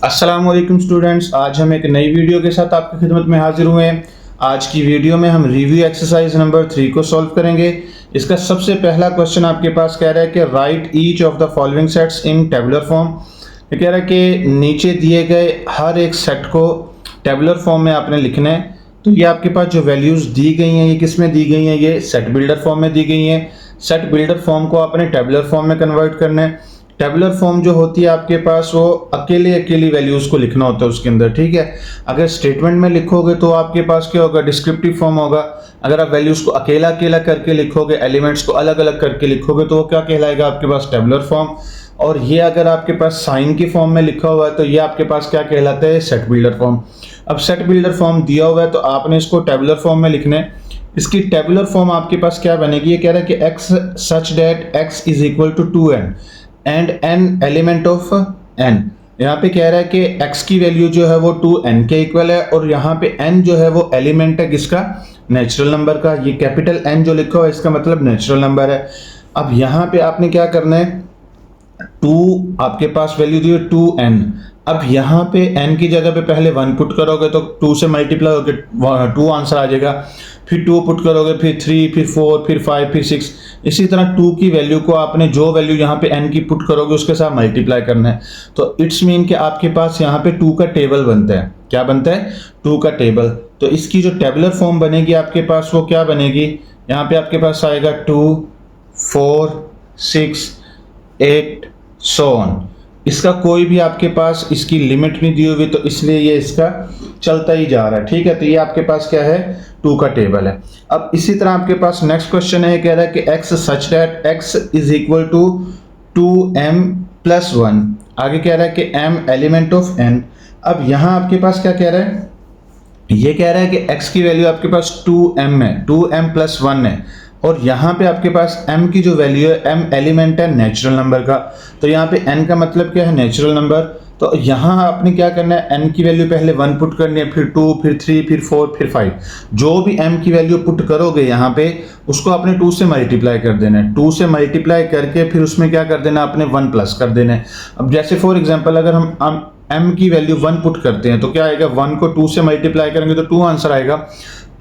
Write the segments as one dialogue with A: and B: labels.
A: अस्सलाम वालेकुम स्टूडेंट्स, आज हम एक नई वीडियो के साथ आपकी खिदमत में हाजिर हुए हैं। आज की वीडियो में हम रिव्यू एक्सरसाइज नंबर 3 को सॉल्व करेंगे। इसका सबसे पहला क्वेश्चन आपके पास कह रहा है कि right each of the following sets in tabular form. ये कह रहा है कि नीचे दिए गए हर एक सेट को टेबुलर फॉर्म में आपने लिखना है। तो ये आपके पास जो वैल्यूज़ दी गई हैं ये किस में दी गई हैं, ये सेट बिल्डर फॉर्म में दी गई हैं। सेट बिल्डर फॉर्म को आपने टेबुलर फॉर्म में कन्वर्ट करना है। टेबुलर फॉर्म जो होती है आपके पास वो अकेली वैल्यूज़ को लिखना होता है उसके अंदर, ठीक है। अगर स्टेटमेंट में लिखोगे तो आपके पास क्या होगा, डिस्क्रिप्टिव फॉर्म होगा। अगर आप वैल्यूज़ को अकेला अकेला करके लिखोगे, एलिमेंट्स को अलग अलग करके लिखोगे तो वो क्या कहलाएगा, आपके पास टेबुलर फॉर्म। और ये अगर आपके पास साइन की फॉर्म में लिखा हुआ है तो ये आपके पास क्या कहलाता है, सेट बिल्डर फॉर्म। अब सेट बिल्डर फॉर्म दिया हुआ है तो आपने इसको टेबुलर फॉर्म में लिखना है। इसकी टेबुलर फॉर्म आपके पास क्या बनेगी, ये कह रहा है कि x such that x is equal to 2n and n element of n। यहाँ पे कह रहा है कि x की वैल्यू जो है वो 2n के इक्वल है और यहाँ पे n जो है वो एलिमेंट है किसका, नेचुरल नंबर का। ये कैपिटल N जो लिखा हुआ है इसका मतलब नेचुरल नंबर है। अब यहाँ पे आपने क्या करना है, 2 आपके पास वैल्यू दी है 2n। अब यहाँ पे n की जगह पे पहले 1 पुट करोगे तो 2 से मल्टीप्लाई होकर 2 आंसर आ जाएगा। फिर 2 पुट करोगे, फिर 3, फिर 4, फिर 5, फिर 6। इसी तरह 2 की वैल्यू को आपने जो वैल्यू यहाँ पे n की पुट करोगे उसके साथ मल्टीप्लाई करना है। तो इट्स मीन कि आपके पास यहाँ पे 2 का टेबल बनता है। क्या बनता है, 2 का टेबल। तो इसकी जो टेबुलर फॉर्म बनेगी आपके पास वो क्या बनेगी, यहाँ पे आपके पास आएगा 2, 4, 6, 8 सो ऑन। इसका कोई भी आपके पास इसकी लिमिट नहीं दी हुई तो इसलिए ये इसका चलता ही जा रहा है, ठीक है। तो ये आपके पास क्या है, 2 का टेबल है। अब इसी तरह आपके पास नेक्स्ट क्वेश्चन है, कह रहा है कि x such that x is equal to 2m plus 1। आगे कह रहा है कि m एलिमेंट ऑफ n। अब यहाँ आपके पास क्या कह रहा है, ये कह रहा है कि x की वैल्यू आपके पास 2m है, 2m प्लस 1 है। और यहाँ पे आपके पास m की जो वैल्यू है, m एलिमेंट है नेचुरल नंबर का। तो यहाँ पे n का मतलब क्या है, नेचुरल नंबर। तो यहाँ आपने क्या करना है, n की वैल्यू पहले 1 पुट करनी है, फिर 2, फिर 3, फिर 4, फिर 5। जो भी m की वैल्यू पुट करोगे यहाँ पे उसको आपने 2 से मल्टीप्लाई कर देना है। 2 से मल्टीप्लाई करके फिर उसमें क्या कर देना, आपने 1 प्लस कर देना है। अब जैसे फॉर एग्जाम्पल अगर हम m की वैल्यू 1 पुट करते हैं तो क्या आएगा, 1 को 2 से मल्टीप्लाई करेंगे तो 2 आंसर आएगा।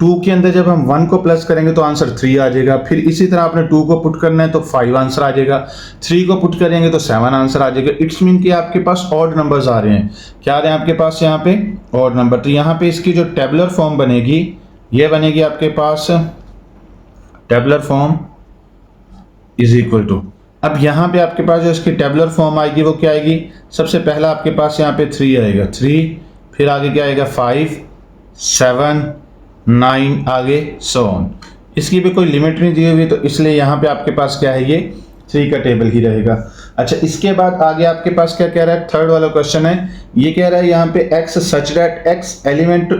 A: 2 के अंदर जब हम 1 को प्लस करेंगे तो आंसर 3 आ जाएगा। फिर इसी तरह आपने 2 को पुट करना है तो 5 आंसर आ जाएगा। 3 को पुट करेंगे तो 7 आंसर आ जाएगा। इट्स मीन कि आपके पास ऑड नंबर्स आ रहे हैं। क्या आ रहे हैं आपके पास यहाँ पे, ऑड नंबर। तो यहाँ पे इसकी जो टेबुलर फॉर्म बनेगी ये बनेगी आपके पास tabular form is equal to. अब यहाँ पे आपके पास जो इसकी टेबुलर फॉर्म आएगी वो क्या आएगी, सबसे पहला आपके पास यहाँ पे 3 आएगा, 3, फिर आगे क्या आएगा 5, 7, 9, आगे सो ऑन। इसकी भी कोई लिमिट नहीं दी हुई तो इसलिए यहाँ पे आपके पास क्या है, ये 3 का टेबल ही रहेगा। अच्छा, इसके बाद आगे आपके पास क्या कह रहा है, थर्ड वाला क्वेश्चन है। ये कह रहा है यहाँ पे x such that x element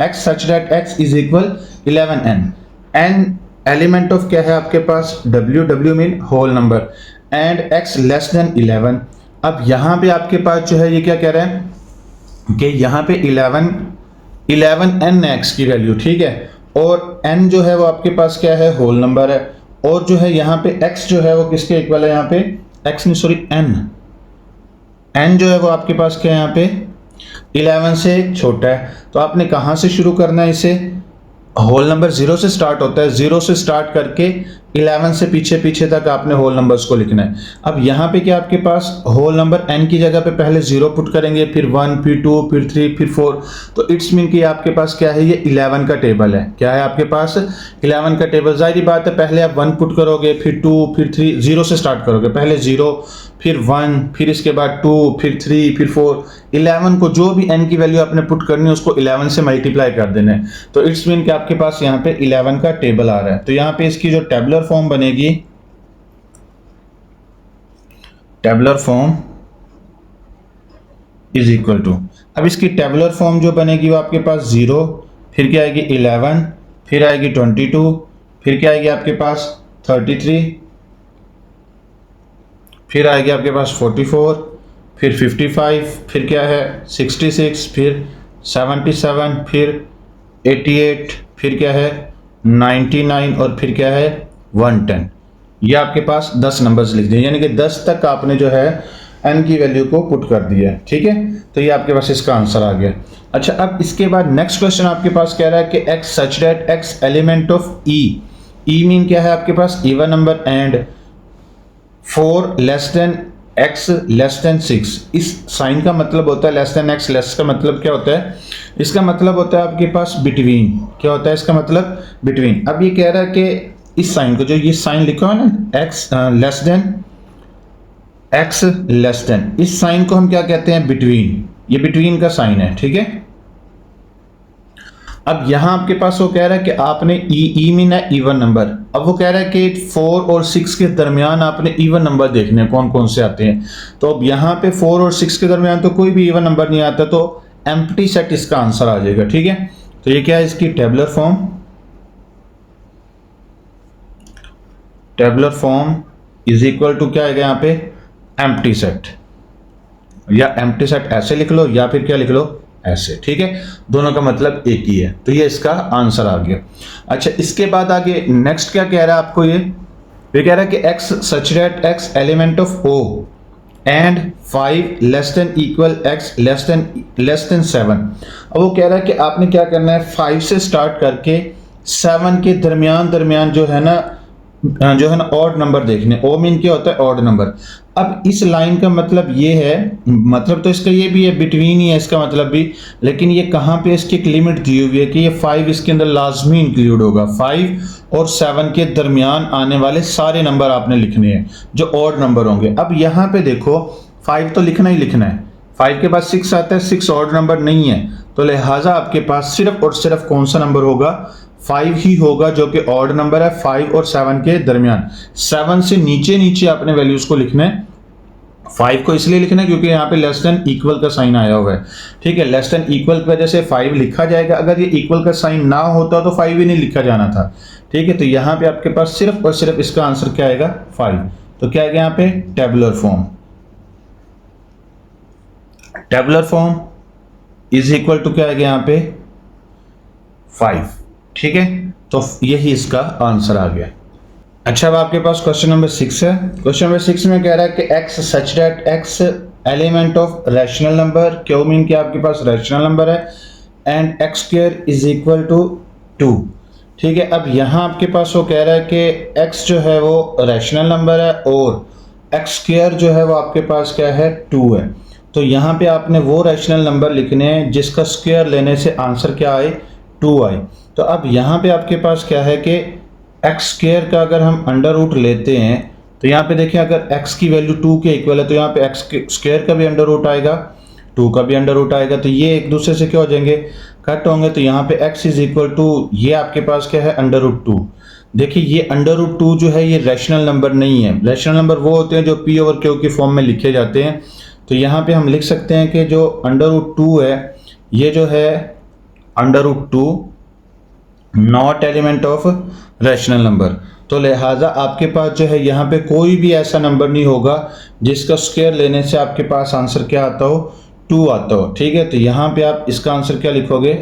A: x such that x is equal 11n। n element of क्या है आपके पास, w mean whole number, and x less than 11। अब यहाँ पे आपके पास जो है ये क्या कह रहा है कि यहाँ पे 11n x की वैल्यू, ठीक है। और n जो है वो आपके पास क्या है, होल नंबर है। और जो है यहाँ पे x जो है वो किसके इक्वल है, यहाँ पे x नहीं सॉरी n जो है वो आपके पास क्या है, यहाँ पे 11 से छोटा है। तो आपने कहाँ से शुरू करना है इसे, होल नंबर 0 से स्टार्ट होता है, 0 से स्टार्ट करके 11 से पीछे पीछे तक आपने होल नंबर्स को लिखना है। अब यहाँ पे क्या आपके पास होल नंबर n की जगह पे पहले 0 पुट करेंगे, फिर 1, फिर 2, फिर 3, फिर 4। तो इट्स मीन कि आपके पास क्या है, ये 11 का टेबल है। क्या है आपके पास, 11 का टेबल। जाहिर बात है पहले आप 1 पुट करोगे, फिर 2, फिर 3, 0 से स्टार्ट करोगे, पहले 0, फिर 1, फिर इसके बाद 2, फिर 3, फिर 4। 11 को जो भी n की वैल्यू आपने पुट करनी है उसको 11 से मल्टीप्लाई कर देना है। तो इट्स मीन कि आपके पास यहाँ पे 11 का टेबल आ रहा है। तो यहाँ पे इसकी जो टेबुलर फॉर्म बनेगी, tabular form is equal to, अब इसकी टेबुलर फॉर्म जो बनेगी वो आपके पास 0, फिर क्या आएगी 11, फिर आएगी 22, फिर क्या आएगी आपके पास 33, फिर आएगी आपके पास 44, फिर 55, फिर क्या है 66, फिर 77, फिर 88, फिर क्या है 99 और फिर क्या है 110। ये आपके पास 10 नंबर्स लिख दिए, यानी कि 10 तक आपने जो है n की वैल्यू को पुट कर दिया है, ठीक है। तो ये आपके पास इसका आंसर आ गया। अच्छा, अब इसके बाद नेक्स्ट क्वेश्चन आपके पास कह रहा है कि x such that x element of e mean क्या है आपके पास even number and 4 less than x less than 6। इस साइन का मतलब होता है लेस देन x, लेस का मतलब क्या होता है, इसका मतलब होता है आपके पास बिटवीन। क्या होता है इसका मतलब, बिटवीन। अब ये कह रहा है कि इस साइन को, जो ये साइन लिखा है ना x less than x less then, इस साइन को हम क्या कहते हैं, बिटवीन। ये बिटवीन का साइन है, ठीक है। अब यहां आपके पास वो कह रहा है कि आपने ई मीन है इवन नंबर। अब वो कह रहा है कि 4 और 6 के दरमियान आपने इवन नंबर देखने हैं, कौन कौन से आते हैं। तो अब यहां पे 4 और 6 के दरमियान तो कोई भी इवन नंबर नहीं आता, तो एम्प्टी सेट इसका आंसर आ जाएगा, ठीक है। तो ये क्या है, इसकी tabular form is equal to क्या आएगा यहाँ पे, एम्प्टी सेट, या एम्प्टी सेट ऐसे लिख लो या फिर क्या लिख लो, ऐसे, ठीक है। दोनों का मतलब एक ही है, तो ये इसका आंसर आ गया। अच्छा, इसके बाद आगे नेक्स्ट क्या कह रहा है आपको, ये कह रहा है कि x such that x element of o and 5 less than equal x less then 7। अब वो कह रहा है कि आपने क्या करना है, 5 से स्टार्ट करके 7 के दरमियान जो है ना ऑड नंबर देखने। ओ मीन क्या होता है, ऑड नंबर। अब इस लाइन का मतलब ये है, मतलब तो इसका ये भी है, बिटवीन ही है इसका मतलब भी, लेकिन ये कहाँ पे इसकी एक लिमिट दी हुई है कि ये 5 इसके अंदर लाजमी इंक्लूड होगा। 5 और 7 के दरमियान आने वाले सारे नंबर आपने लिखने हैं जो ऑड नंबर होंगे। अब यहाँ पे देखो 5 तो लिखना ही लिखना है, 5 के बाद 6 आता है, 6 ऑड नंबर नहीं है, तो लिहाजा आपके पास सिर्फ और सिर्फ कौन सा नंबर होगा, 5 ही होगा, जो कि ऑड नंबर है। 5 और 7 के दरमियान, 7 से नीचे अपने वैल्यूज को लिखना है। 5 को इसलिए लिखना है क्योंकि यहाँ पे लेस देन इक्वल का साइन आया हुआ है, ठीक है। लेस देन इक्वल की वजह से 5 लिखा जाएगा, अगर ये इक्वल का साइन ना होता तो 5 ही नहीं लिखा जाना था, ठीक है। तो यहाँ पे आपके पास सिर्फ और सिर्फ इसका आंसर क्या आएगा, 5। तो क्या आएगा यहाँ पे, tabular form is equal to क्या आएगा यहाँ पे, 5, ठीक है। तो यही इसका आंसर आ गया। अच्छा, अब आपके पास क्वेश्चन नंबर 6 है। क्वेश्चन नंबर 6 में कह रहा है कि x such that x element of rational number, क्यों मीन कि आपके पास रैशनल नंबर है, and x square is equal to 2, ठीक है। अब यहाँ आपके पास वो कह रहा है कि x जो है वो रैशनल नंबर है और x स्क्वायर जो है वो आपके पास क्या है, 2 है। तो यहाँ पे आपने वो रैशनल नंबर लिखने हैं जिसका स्क्वायर लेने से आंसर क्या आए, 2 आए। तो अब यहाँ पे आपके पास क्या है कि एक्स स्क्वायर का अगर हम अंडर रूट लेते हैं तो यहाँ पे देखिए अगर x की वैल्यू 2 के इक्वल है तो यहाँ पे एक्स स्क्वायर का भी अंडर रूट आएगा, 2 का भी अंडर रूट आएगा, तो ये एक दूसरे से क्या हो जाएंगे, कट होंगे। तो यहाँ पे x इज इक्वल टू, ये आपके पास क्या है, अंडर रूट 2। देखिए ये अंडर रूट 2 जो है ये रैशनल नंबर नहीं है। रैशनल नंबर वो होते हैं जो p ओवर q की फॉर्म में लिखे जाते हैं। तो यहाँ पे हम लिख सकते हैं कि जो अंडर रूट 2 है ये जो है under root 2 not element of rational number. तो लिहाजा आपके पास जो है यहाँ पे कोई भी ऐसा नंबर नहीं होगा जिसका स्क्वायर लेने से आपके पास आंसर क्या आता हो, 2 आता हो, ठीक है। तो यहाँ पे आप इसका आंसर क्या लिखोगे,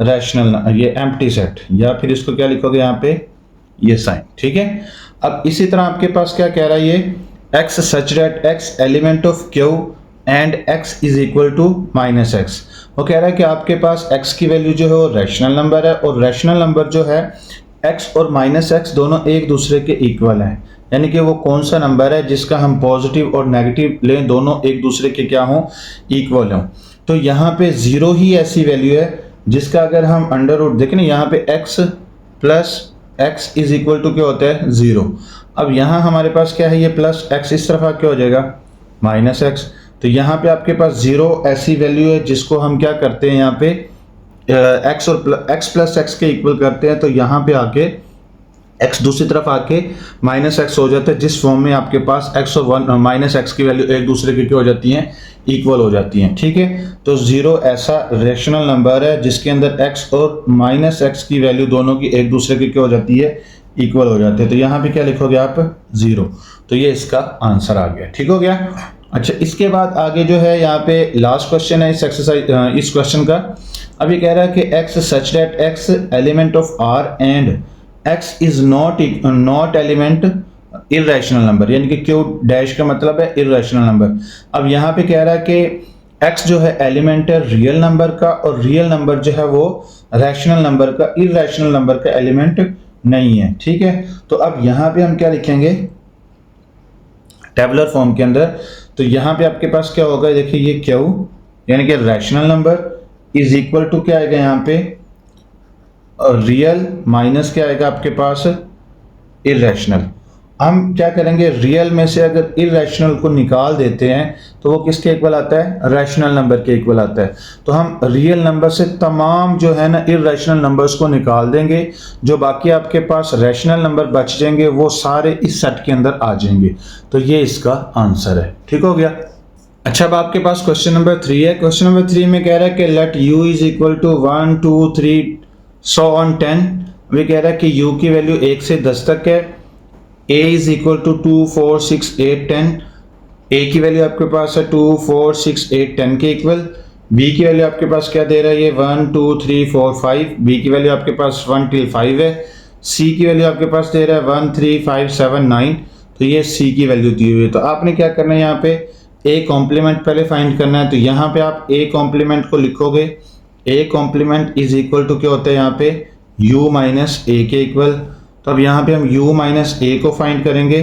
A: रैशनल, ये एम्प्टी सेट, या फिर इसको क्या लिखोगे यहाँ पे, ये साइन, ठीक है। अब इसी तरह आपके पास क्या कह रहा है, ये x such that x element of q and x is equal to minus x. वो कह रहा है कि आपके पास x की वैल्यू जो है वो रैशनल नंबर है और रैशनल नंबर जो है x और माइनस एक्स दोनों एक दूसरे के इक्वल हैं, यानी कि वो कौन सा नंबर है जिसका हम पॉजिटिव और नेगेटिव लें, दोनों एक दूसरे के क्या हों, इक्वल हों। तो यहाँ पे 0 ही ऐसी वैल्यू है जिसका अगर हम अंडर रूट देखें ना, यहाँ पे x plus x is equal to क्या होता है, 0। अब यहाँ हमारे पास क्या है, ये प्लस x इस तरफ क्या हो जाएगा, माइनस x। तो यहाँ पे आपके पास 0 ऐसी वैल्यू है जिसको हम क्या करते हैं, यहाँ पे x और x प्लस x के इक्वल करते हैं। तो यहाँ पे आके x दूसरी तरफ आके माइनस एक्स हो जाता है, जिस फॉर्म में आपके पास x और माइनस एक्स की वैल्यू एक दूसरे की क्या हो जाती हैं, इक्वल हो जाती हैं, ठीक है। तो 0 ऐसा रैशनल नंबर है जिसके अंदर x और माइनस एक्स की वैल्यू दोनों की एक दूसरे की क्या हो जाती है, इक्वल हो जाती है। तो यहाँ पे क्या लिखोगे आप, 0। तो ये इसका आंसर आ गया, ठीक हो गया। अच्छा, इसके बाद आगे जो है यहाँ पे लास्ट क्वेश्चन है इस एक्सरसाइज, इस क्वेश्चन का। अब ये कह रहा है कि x such that x element of r and x is not element irrational number, यानी कि क्यू डैश का मतलब है इर्रेशनल नंबर। अब यहाँ पे कह रहा है कि x जो है एलिमेंट है रियल नंबर का, और रियल नंबर जो है वो रैशनल नंबर का, इर्रेशनल नंबर का एलिमेंट नहीं है। ठीक है, तो अब यहाँ पे हम क्या लिखेंगे टेबुलर फॉर्म के अंदर, तो यहाँ पे आपके पास क्या होगा, देखिए ये क्यू यानी कि rational number is equal to क्या आएगा यहाँ पे रियल माइनस क्या आएगा आपके पास इर्रेशनल। हम क्या करेंगे, रियल में से अगर इर्रेशनल को निकाल देते हैं तो वो किसके इक्वल आता है, रैशनल नंबर के इक्वल आता है। तो हम रियल नंबर से तमाम जो है ना इर्रेशनल नंबर्स को निकाल देंगे, जो बाकी आपके पास रैशनल नंबर बच जाएंगे वो सारे इस सेट के अंदर आ जाएंगे। तो ये इसका आंसर है। ठीक हो गया। अच्छा, अब आपके पास क्वेश्चन नंबर 3 है। क्वेश्चन नंबर 3 में कह रहा है कि let u is equal to 1 2 3 so on 10। वे कह रहा है कि u की वैल्यू 1 से 10 तक है। a is equal to 2 4 6 8 10। a की वैल्यू आपके पास है 2 4 6 8 10 के इक्वल। b की वैल्यू आपके पास क्या दे रहा है, ये 1 2 3 4 5। b की वैल्यू आपके पास 1 till 5 है। c की वैल्यू आपके पास दे रहा है 1 3 5 7 9। तो ये c की वैल्यू दी हुई है। तो आपने क्या करना है, यहाँ पे a कॉम्प्लीमेंट पहले फाइंड करना है। तो यहाँ पे आप a कॉम्प्लीमेंट को लिखोगे, a complement is equal to क्या होता है यहाँ पे u माइनस a के इक्वल। तो अब यहाँ पे हम u माइनस a को फाइंड करेंगे।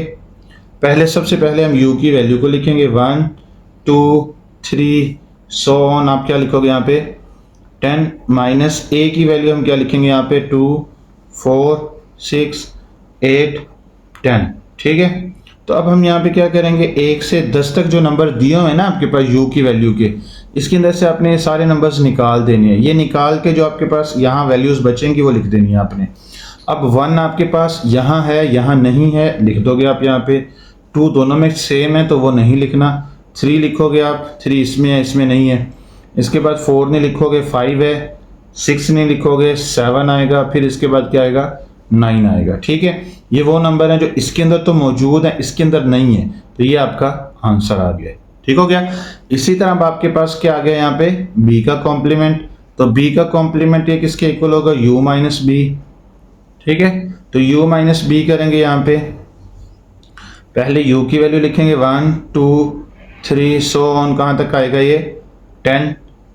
A: पहले सबसे पहले हम u की वैल्यू को लिखेंगे 1 2 3 सो ऑन, आप क्या लिखोगे यहाँ पे 10 माइनस a की वैल्यू हम क्या लिखेंगे यहाँ पे 2 4 6 8 10। ठीक है, तो अब हम यहाँ पे क्या करेंगे, 1 से 10 तक जो नंबर दिए हुए हैं ना आपके पास u की वैल्यू के, इसके अंदर से आपने सारे नंबर्स निकाल देने हैं। ये निकाल के जो आपके पास यहाँ वैल्यूज बचेंगी वो लिख देनी है आपने। अब 1 आपके पास यहाँ है, यहाँ नहीं है, लिख दोगे आप यहाँ पे। 2 दोनों में सेम है तो वो नहीं लिखना। 3 लिखोगे आप, 3 इसमें है इसमें नहीं है। इसके बाद 4 नहीं लिखोगे, 5 है। 6 नहीं लिखोगे, 7 आएगा। फिर इसके बाद क्या आएगा, 9 आएगा। ठीक है, ये वो नंबर है जो इसके अंदर तो मौजूद है, इसके अंदर नहीं है। तो ये आपका आंसर आ गया। ठीक हो गया। इसी तरह अब आपके पास क्या आ गया यहाँ पे b का कॉम्प्लीमेंट। तो b का कॉम्प्लीमेंट ये किसके इक्वल होगा, u माइनस बी। ठीक है, तो u माइनस बी करेंगे। यहाँ पे पहले u की वैल्यू लिखेंगे 1 2 3 सो ऑन, कहाँ तक आएगा ये 10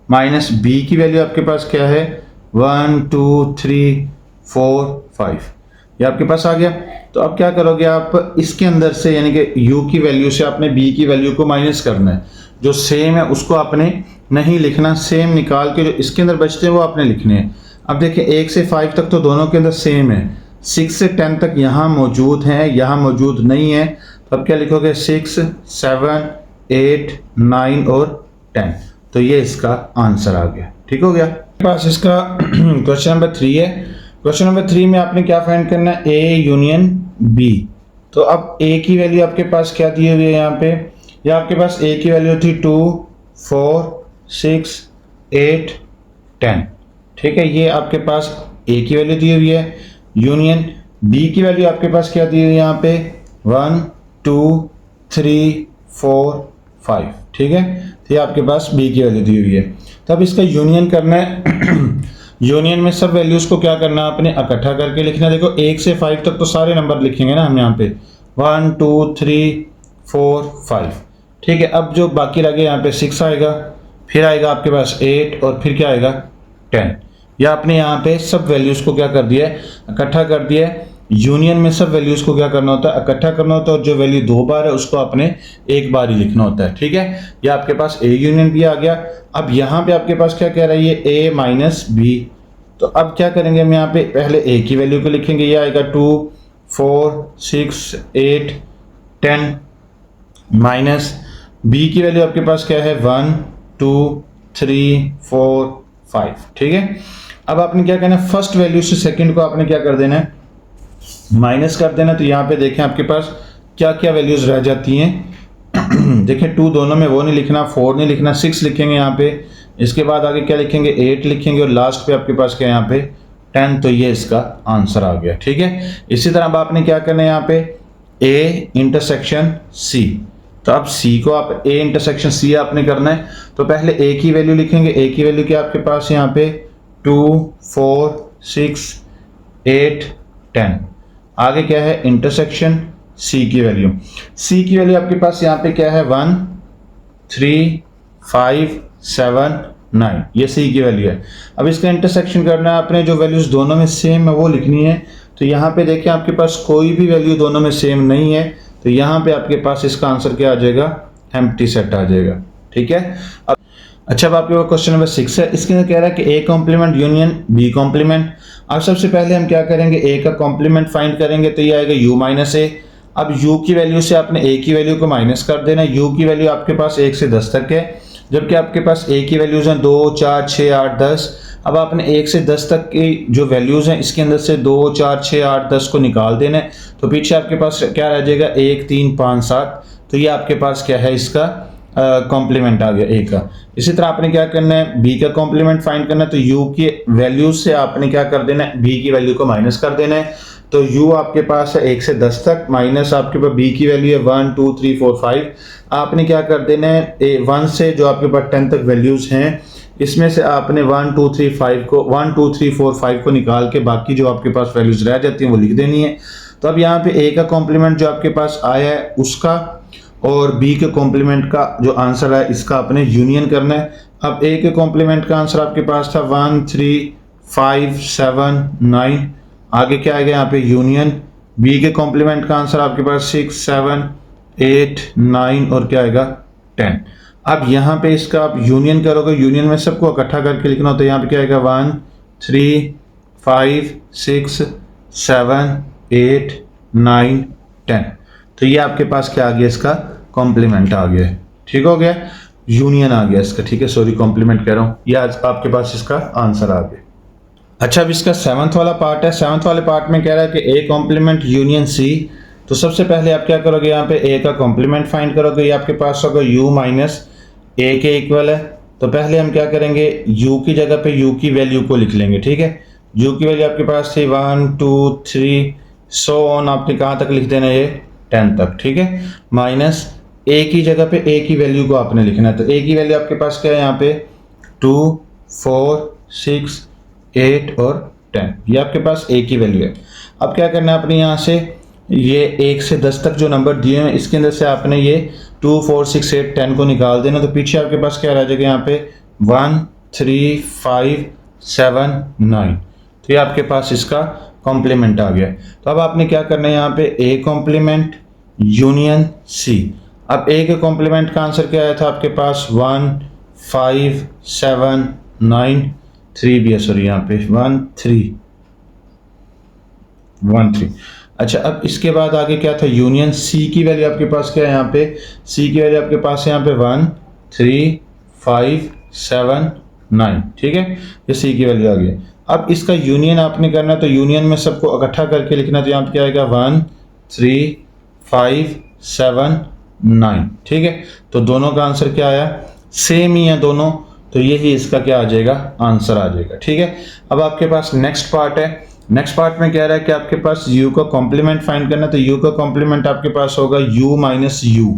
A: माइनस b की वैल्यू आपके पास क्या है 1 2 3 4 5, ये आपके पास आ गया। तो अब क्या करोगे आप, इसके अंदर से यानी कि u की वैल्यू से आपने b की वैल्यू को माइनस करना है। जो सेम है उसको आपने नहीं लिखना, सेम निकाल के जो इसके अंदर बचते हैं वो आपने लिखने हैं। अब देखिए 1 से 5 तक तो दोनों के अंदर सेम है, 6 से 10 तक यहाँ मौजूद हैं, यहाँ मौजूद नहीं है। तो अब क्या लिखोगे 6 7 8 9 और 10। तो ये इसका आंसर आ गया। ठीक हो गया। पास इसका क्वेश्चन नंबर 3 है। क्वेश्चन नंबर 3 में आपने क्या फाइंड करना है, ए यूनियन बी। तो अब ए की वैल्यू आपके पास क्या दी हुई है यहाँ पे, या आपके पास ए की वैल्यू थी 2 4 6 8 10। ठीक है, ये आपके पास ए की वैल्यू दी हुई है। यूनियन बी की वैल्यू आपके पास क्या दी हुई है यहाँ पे 1 2 3 4 5। ठीक है, तो ये आपके पास बी की वैल्यू दी हुई है। तो अब इसका यूनियन करना है। यूनियन में सब वैल्यूज को क्या करना है, आपने इकट्ठा करके लिखना है। देखो 1 से 5 तक तो सारे नंबर लिखेंगे ना हम यहाँ पे 1 2 3 4 5। ठीक है, अब जो बाकी रह गए यहाँ पे 6 आएगा, फिर आएगा आपके पास 8 और फिर क्या आएगा 10। या आपने यहाँ पे सब वैल्यूज को क्या कर दिया है, इकट्ठा कर दिया है। यूनियन में सब वैल्यूज को क्या करना होता है, इकट्ठा करना होता है, और जो वैल्यू 2 बार है उसको आपने एक बार ही लिखना होता है। ठीक है, या आपके पास ए यूनियन बी आ गया। अब यहाँ पे आपके पास क्या कह रहा है, ये ए माइनस बी। तो अब क्या करेंगे, हम यहाँ पे पहले ए की वैल्यू को लिखेंगे, ये आएगा 2 4 6 8 10 माइनस बी की वैल्यू आपके पास क्या है 1 2 3 4 5। ठीक है, अब आपने क्या करना है, फर्स्ट वैल्यू से सेकंड को आपने क्या कर देना है, माइनस कर देना। तो यहाँ पे देखें आपके पास क्या क्या वैल्यूज रह जाती हैं। देखें 2 दोनों में वो नहीं लिखना, 4 नहीं लिखना, 6 लिखेंगे यहाँ पे। इसके बाद आगे क्या लिखेंगे 8 लिखेंगे, और लास्ट पे आपके पास क्या है यहाँ पे 10। तो ये इसका आंसर आ गया। ठीक है, इसी तरह अब आपने क्या करना है यहाँ पे A इंटरसेक्शन C। तो अब C को आप A इंटरसेक्शन C आपने करना है। तो पहले A की वैल्यू लिखेंगे। A की वैल्यू क्या आपके पास यहाँ पे 2 4 6 8 10। आगे क्या है इंटरसेक्शन सी की वैल्यू। सी की वैल्यू आपके पास यहाँ पे क्या है 1 3 5 7 9, ये सी की वैल्यू है। अब इसका इंटरसेक्शन करना है आपने, जो वैल्यूज दोनों में सेम है वो लिखनी है। तो यहाँ पे देखिए आपके पास कोई भी वैल्यू दोनों में सेम नहीं है, तो यहाँ पे आपके पास इसका आंसर क्या आ जाएगा, एम्प्टी सेट आ जाएगा। ठीक है। अच्छा, अब आपके पास क्वेश्चन नंबर 6 है। इसके अंदर कह रहा है कि A complement union B complement. अब सबसे पहले हम क्या करेंगे, ए का कॉम्प्लीमेंट फाइंड करेंगे, तो ये आएगा u माइनस ए। अब u की वैल्यू से आपने a की वैल्यू को माइनस कर देना। u की वैल्यू आपके पास 1 से 10 तक है, जबकि आपके पास a की वैल्यूज हैं 2 4 6 8 10। अब आपने 1 से 10 तक की जो वैल्यूज हैं इसके अंदर से 2 4 6 8 10 को निकाल देना है, तो पीछे आपके पास क्या रह जाएगा, 1 3 5 7। तो ये आपके पास क्या है, इसका कॉम्प्लीमेंट आ गया ए का। इसी तरह आपने क्या करना है, बी का कॉम्प्लीमेंट फाइंड करना है, तो यू की वैल्यू से आपने क्या कर देना है, बी की वैल्यू को माइनस कर देना है। तो u आपके पास है 1 से 10 तक, माइनस आपके पास b की वैल्यू है 1 2 3 4 5। आपने क्या कर देना है, 1 से जो आपके पास 10 तक वैल्यूज हैं इसमें से आपने 1 2 3 5 को 1 2 3 4 5 को निकाल के बाकी जो आपके पास वैल्यूज रह जाती हैं वो लिख देनी है। तो अब यहाँ पे a का कॉम्प्लीमेंट जो आपके पास आया है उसका और b के कॉम्प्लीमेंट का जो आंसर है इसका आपने यूनियन करना है। अब a के कॉम्प्लीमेंट का आंसर आपके पास था 1 3 5 7 9, आगे क्या आएगा यहाँ पे यूनियन। b के कॉम्प्लीमेंट का आंसर आपके पास 6 7 8 9 और क्या आएगा 10। अब यहाँ पे इसका आप यूनियन करोगे, यूनियन में सबको इकट्ठा करके लिखना होता है। यहाँ पे क्या आएगा 1 3 5 6 7 8 9 10। तो ये आपके पास क्या आ गया, इसका कॉम्प्लीमेंट आ गया। ठीक हो गया, यूनियन आ गया इसका। ठीक है, सॉरी कॉम्प्लीमेंट कह रहा हूँ, ये आज आपके पास इसका आंसर आ गया। अच्छा, अब इसका 7th वाला पार्ट है। 7th वाले पार्ट में कह रहा है कि ए कॉम्प्लीमेंट यूनियन सी। तो सबसे पहले आप क्या करोगे, यहाँ पे ए का कॉम्प्लीमेंट फाइंड करोगे, ये आपके पास होगा u माइनस ए के इक्वल है। तो पहले हम क्या करेंगे, u की जगह पे u की वैल्यू को लिख लेंगे। ठीक है, u की वैल्यू आपके पास थी 1 2 3 सो ऑन, आपने कहाँ तक लिख देना, ये 10 तक। ठीक है, माइनस a की जगह पे a की वैल्यू को आपने लिखना है। तो a की वैल्यू आपके पास क्या है, यहाँ पे 2 4 6 8 और 10, ये आपके पास a की वैल्यू है। अब क्या करना है, आपने यहाँ से ये 1 से 10 तक जो नंबर दिए हैं इसके अंदर से आपने ये 2 4 6 8 10 को निकाल देना। तो पीछे आपके पास क्या रह जाएगा, यहाँ पे 1 3 5 7 9। तो ये आपके पास इसका कॉम्प्लीमेंट आ गया। तो अब आपने क्या करना है, यहाँ पे a कॉम्प्लीमेंट यूनियन c। अब a के कॉम्प्लीमेंट का आंसर क्या आया था आपके पास 1 5 7 9 3 भी है, सॉरी यहाँ पे 1 3। अच्छा, अब इसके बाद आगे क्या था, यूनियन सी की वैल्यू आपके पास क्या है, यहाँ पे सी की वैल्यू आपके पास है यहाँ पे 1 3 5 7 9। ठीक है, ये सी की वैल्यू आ गई। अब इसका यूनियन आपने करना है, तो यूनियन में सबको इकट्ठा करके लिखना। तो यहाँ पे क्या आएगा 1 3 5 7 9। ठीक है, तो दोनों का आंसर क्या आया, सेम ही है दोनों, तो यही इसका क्या आ जाएगा, आंसर आ जाएगा। ठीक है, अब आपके पास नेक्स्ट पार्ट है। नेक्स्ट पार्ट में कह रहा है कि आपके पास u का कॉम्प्लीमेंट फाइंड करना है। तो u का कॉम्प्लीमेंट आपके पास होगा u माइनस u।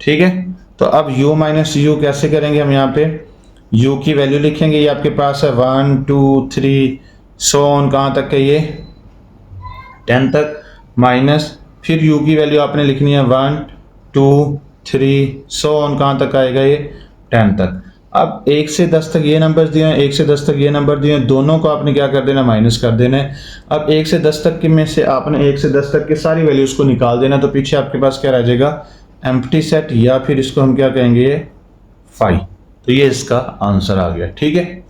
A: ठीक है, तो अब u माइनस u कैसे करेंगे, हम यहाँ पे u की वैल्यू लिखेंगे, ये आपके पास है 1 2 3 सो ऑन, कहाँ तक है ये 10 तक, माइनस फिर u की वैल्यू आपने लिखनी है 1 2 3 सो ऑन, कहाँ तक आएगा ये 10 तक। अब 1 से 10 तक ये नंबर दिए हैं, 1 से 10 तक ये नंबर दिए हैं, दोनों को आपने क्या कर देना, माइनस कर देना है। अब 1 से 10 तक के में से आपने 1 से 10 तक की सारी वैल्यूज को निकाल देना। तो पीछे आपके पास क्या रह जाएगा, एम्प्टी सेट, या फिर इसको हम क्या कहेंगे, 5। तो ये इसका आंसर आ गया। ठीक है।